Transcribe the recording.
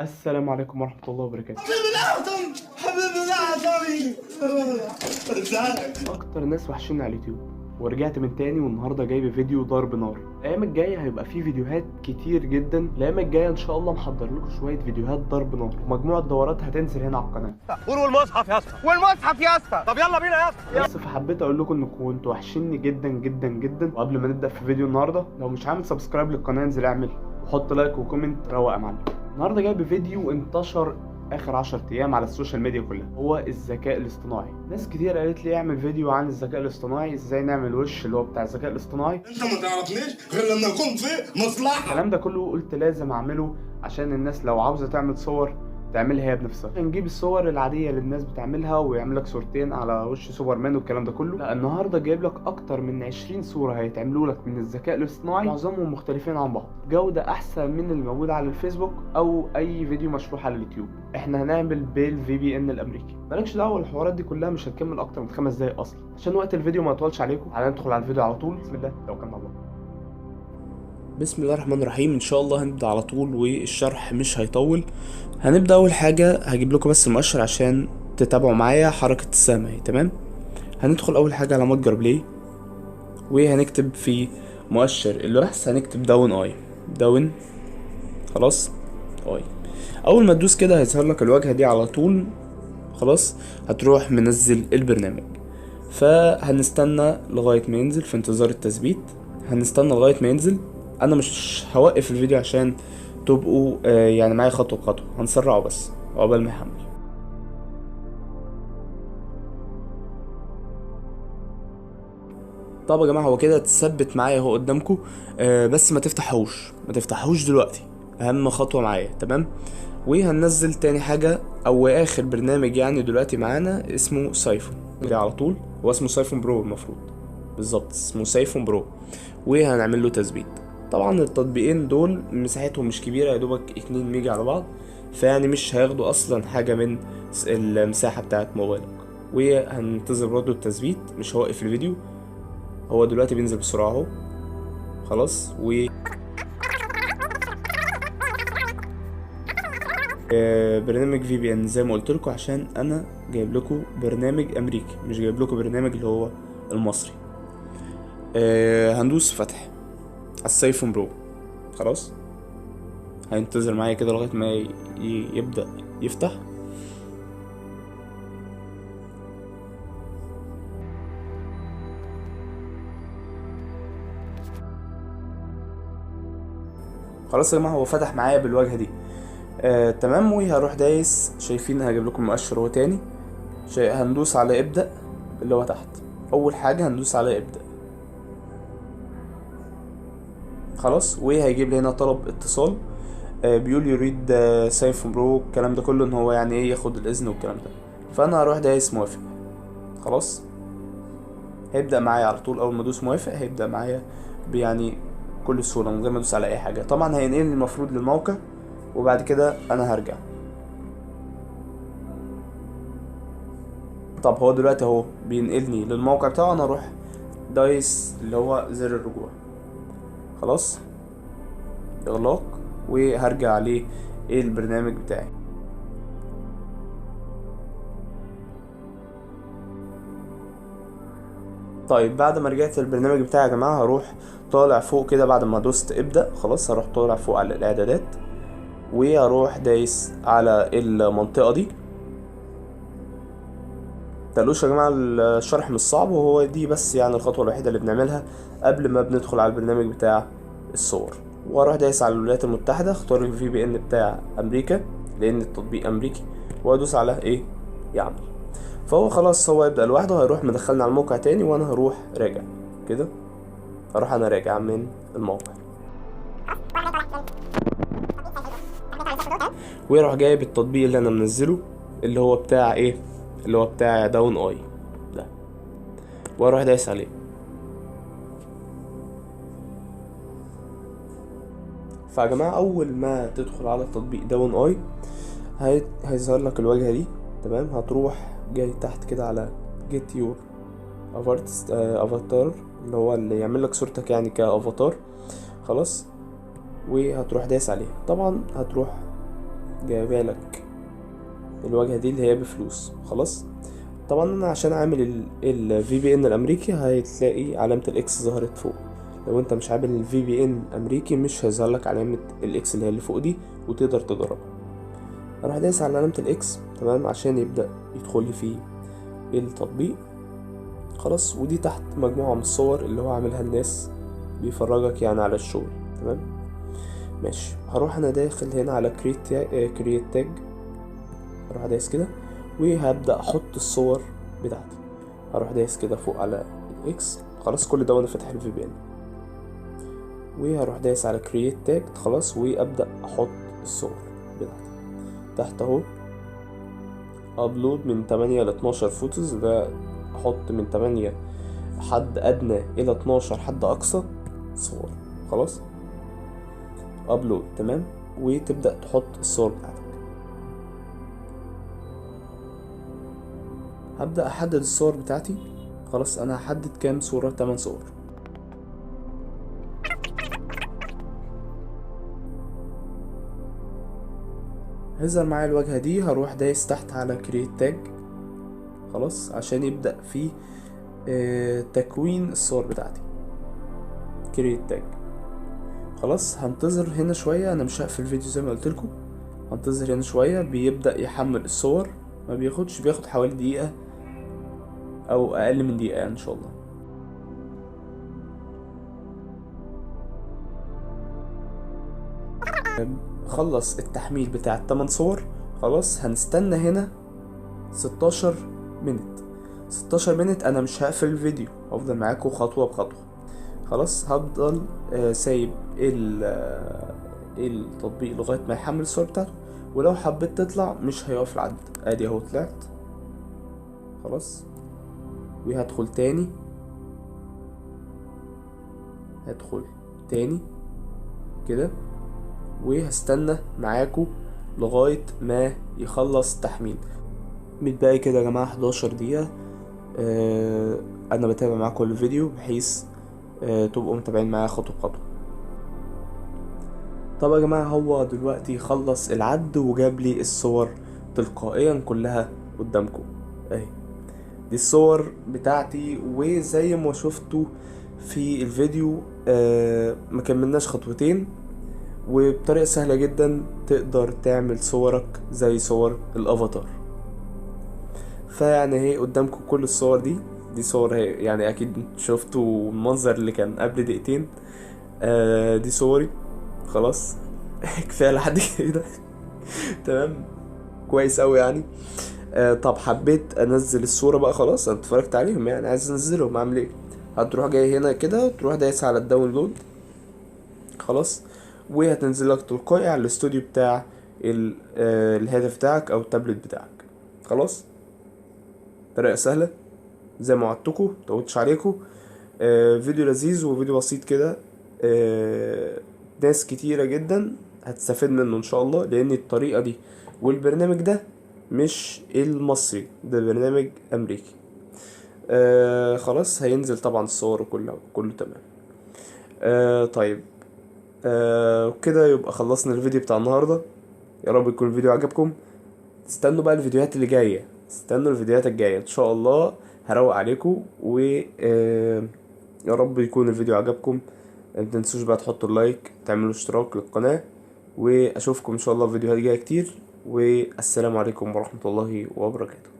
السلام عليكم ورحمة الله وبركاته. حبيبي أكتر ناس وحشين على اليوتيوب، ورجعت من تاني والنهارده جاي بفيديو ضرب نار. الأيام الجاية هيبقى فيه فيديوهات كتير جدا. الأيام الجاية إن شاء الله محضر لكم شوية فيديوهات ضرب نار، ومجموعة دورات هتنزل هنا على القناة. والمصحف يا اسطى، والمصحف يا اسطى. طب يلا بينا يا اسطى. بس فحبيت أقول لكم إنكم كنتوا وحشيني جدا جدا جدا. وقبل ما نبدأ في فيديو النهارده، لو مش عامل سبسكرايب للقناة انزل اعمل، وحط لايك وكومنت روق يا معلم. النهارده جاي بفيديو انتشر اخر 10 ايام على السوشيال ميديا كلها، هو الذكاء الاصطناعي. ناس كتير قالت لي اعمل فيديو عن الذكاء الاصطناعي، ازاي نعمل وش اللي هو بتاع الذكاء الاصطناعي. انت ما تعرفنيش غير لما اكون في مصلحه. الكلام ده كله قلت لازم اعمله عشان الناس لو عاوزه تعمل صور تعملها هي بنفسها. نجيب الصور العاديه اللي الناس بتعملها ويعمل لك صورتين على وش سوبرمان والكلام ده كله. لا، النهارده جايب لك اكتر من 20 صوره هيتعملوا لك من الذكاء الاصطناعي، معظمهم مختلفين عن بعض، جوده احسن من اللي موجود على الفيسبوك او اي فيديو مشروح على اليوتيوب. احنا هنعمل بالVPN الامريكي. مالكش دعوه، الحوارات دي كلها مش هتكمل اكتر من 5 دقايق اصلا، عشان وقت الفيديو ما يطولش عليكم. تعالى ندخل على الفيديو على طول. بسم الله توكلنا على الله. بسم الله الرحمن الرحيم. ان شاء الله هنبدا على طول والشرح مش هيطول. هنبدا اول حاجه هجيب لكم بس المؤشر عشان تتابعوا معايا حركه السهم اهي. تمام، هندخل اول حاجه على متجر بلاي، وهنكتب في مؤشر البحث هنكتب داون اي. داون، خلاص، اي. اول ما تدوس كده هيظهر لك الواجهه دي على طول. خلاص، هتروح منزل البرنامج. فهنستنى لغايه ما ينزل، في انتظار التثبيت. هنستنى لغايه ما ينزل. انا مش هوقف الفيديو عشان تبقوا يعني معايا خطوه بخطوه، هنسرعه بس عقبال ما يحمل. طب يا جماعه هو كده اتثبت معايا اهو قدامكم. بس ما تفتحوش دلوقتي، اهم خطوه معايا. تمام، وهننزل تاني حاجه او اخر برنامج يعني دلوقتي معانا اسمه سايفون. ده على طول هو اسمه سايفون برو، المفروض بالظبط اسمه سايفون برو، وهنعمل له تثبيت. طبعا التطبيقين دول مساحتهم مش كبيره، يا دوبك 2 ميجا على بعض، فيعني مش هياخدوا اصلا حاجه من المساحه بتاعه موبايلك. وهننتظر برضه التثبيت، مش هوقف الفيديو، هو دلوقتي بينزل بسرعه اهو. خلاص، و برنامج VPN زي ما قلت لكم، عشان انا جايب لكم برنامج امريكي، مش جايب لكم برنامج اللي هو المصري. هندوس فتح على السايفون برو. خلاص، هينتظر معايا كده لغايه ما يبدا يفتح. خلاص يا جماعه هو فتح معايا بالواجهه دي. تمام، وهروح دايس، شايفين هجيب لكم المؤشر هو تاني. هندوس على ابدأ اللي هو تحت، اول حاجه هندوس على ابدأ. خلاص، وهيجيب لي هنا طلب اتصال. بيقول يريد سايفون برو، الكلام ده كله ان هو يعني ايه ياخد الاذن والكلام ده. فانا هروح دايس موافق. خلاص، هيبدأ معايا على طول. اول ما ادوس موافق هيبدأ معايا يعني بكل سهوله من غير ما ادوس على اي حاجه. طبعا هينقلني المفروض للموقع، وبعد كده انا هرجع. طب هو دلوقتي اهو بينقلني للموقع بتاعه، انا اروح دايس اللي هو زر الرجوع. خلاص، اغلاق، وهرجع عليه ايه البرنامج بتاعي. طيب بعد ما رجعت البرنامج بتاعي يا جماعه، هروح طالع فوق كده بعد ما دوست ابدأ. خلاص، هروح طالع فوق على الاعدادات، وهروح دايس على المنطقه دي. تقلوش يا جماعه الشرح مش صعب، وهو دي بس يعني الخطوه الوحيده اللي بنعملها قبل ما بندخل على البرنامج بتاع الصور. واروح دايس على الولايات المتحده، اختار الVPN بتاع امريكا لان التطبيق امريكي، وادوس على ايه يعمل. فهو خلاص هو يبدأ لوحده، هيروح مدخلني على الموقع تاني، وانا هروح راجع كده. هروح انا راجع من الموقع، ويروح جايب التطبيق اللي انا منزله اللي هو بتاع ايه، اللي هو بتاع داون اي ده، واروح دايس عليه. فيا جماعه اول ما تدخل على التطبيق داون اي هيظهر لك الواجهه دي. تمام، هتروح جاي تحت كده على جيت يور افاتار، اللي هو اللي يعمل لك صورتك يعني كافاتار. خلاص، وهتروح دايس عليه. طبعا هتروح جايبه لك الواجهه دي اللي هي بفلوس. خلاص. طبعا انا عشان عامل ال VPN الامريكي هتلاقي علامه الاكس ظهرت فوق. لو انت مش عامل ال VPN امريكي مش هيظهر لك علامه الاكس اللي هي اللي فوق دي، وتقدر تجربها. اروح دايس على علامه الاكس تمام عشان يبدا يدخل لي في التطبيق. خلاص. ودي تحت مجموعه من الصور اللي هو عاملها الناس بيفرجك يعني على الشغل. تمام ماشي. هروح انا داخل هنا على كرييت تاج. هروح دايس كده وهبدا احط الصور بتاعتي. هروح دايس كده فوق على الاكس. خلاص كل ده وانا فاتح الفي بي ان. وهروح دايس على كرييت تاج. خلاص. وابدا احط الصور بتاعتي تحت اهو. ابلود من 8 ل 12 فوتوز. ده احط من 8 حد ادنى الى 12 حد اقصى صور. خلاص. ابلود. تمام. وتبدا تحط الصور بتاعتك. هبدا احدد الصور بتاعتي. خلاص. انا هحدد كام صورة؟ 8 صور. هيظهر معايا الواجهة دي. هروح دايس تحت على كرييت تاج. خلاص عشان يبدأ في تكوين الصور بتاعتي. كرييت تاج. خلاص. هنتظر هنا شوية. انا مش هقفل الفيديو زي ما قلت لكم. هنتظر هنا شوية. بيبدأ يحمل الصور. ما بياخد حوالي دقيقة او اقل من دقيقة يعني ان شاء الله. خلص التحميل بتاع التمن صور. خلاص. هنستنى هنا 16 منت. 16 منت. انا مش هقفل الفيديو، هفضل معاكم خطوة بخطوة. خلاص. هفضل سايب التطبيق لغاية ما يحمل الصور بتاعته. ولو حبيت تطلع مش هيقف العد. ادي اهو طلعت. خلاص. وهدخل تاني. هدخل تاني كده. وهستنى معاكم لغاية ما يخلص تحميل. متبقي كده يا جماعة 11 دقيقة. انا بتابع معاكم كل فيديو بحيث تبقوا متابعين معايا خطوة بخطوة. طب يا جماعة هو دلوقتي خلص العد وجاب لي الصور تلقائيا كلها قدامكم اهي. دي الصور بتاعتي. وزي ما شفتوا في الفيديو ما كملناش خطوتين، وبطريقة سهلة جدا تقدر تعمل صورك زي صور الافاتار. فيعني هي قدامكم كل الصور دي صور هي يعني اكيد شفتوا المنظر اللي كان قبل دقيقتين. دي صوري. خلاص. كفاية لحد كده. تمام كويس اوي يعني. طب حبيت انزل الصورة بقى. خلاص انا اتفرجت عليهم يعني عايز انزلهم. اعمل ايه؟ هتروح جاي هنا كده تروح دايس على الداونلود. خلاص. وهتنزل لك تلقائي على الاستوديو بتاع الهاتف بتاعك او التابلت بتاعك. خلاص. طريقة سهلة زي ما وعدتكم مطولتش عليكم. فيديو لذيذ وفيديو بسيط كده. ناس كتيرة جدا هتستفيد منه ان شاء الله، لان الطريقة دي والبرنامج ده مش المصري، ده برنامج امريكي. خلاص. هينزل طبعا الصور كله تمام. طيب كده يبقى خلصنا الفيديو بتاع النهاردة. يا رب يكون الفيديو عجبكم. استنوا بقى الفيديوهات اللي جاية. استنوا الفيديوهات الجاية ان شاء الله هروق عليكم. و يا رب يكون الفيديو عجبكم. ما تنسوش بقى تحطوا اللايك، تعملوا اشتراك للقناة، واشوفكم ان شاء الله في فيديوهات جاية كتير. والسلام عليكم ورحمة الله وبركاته.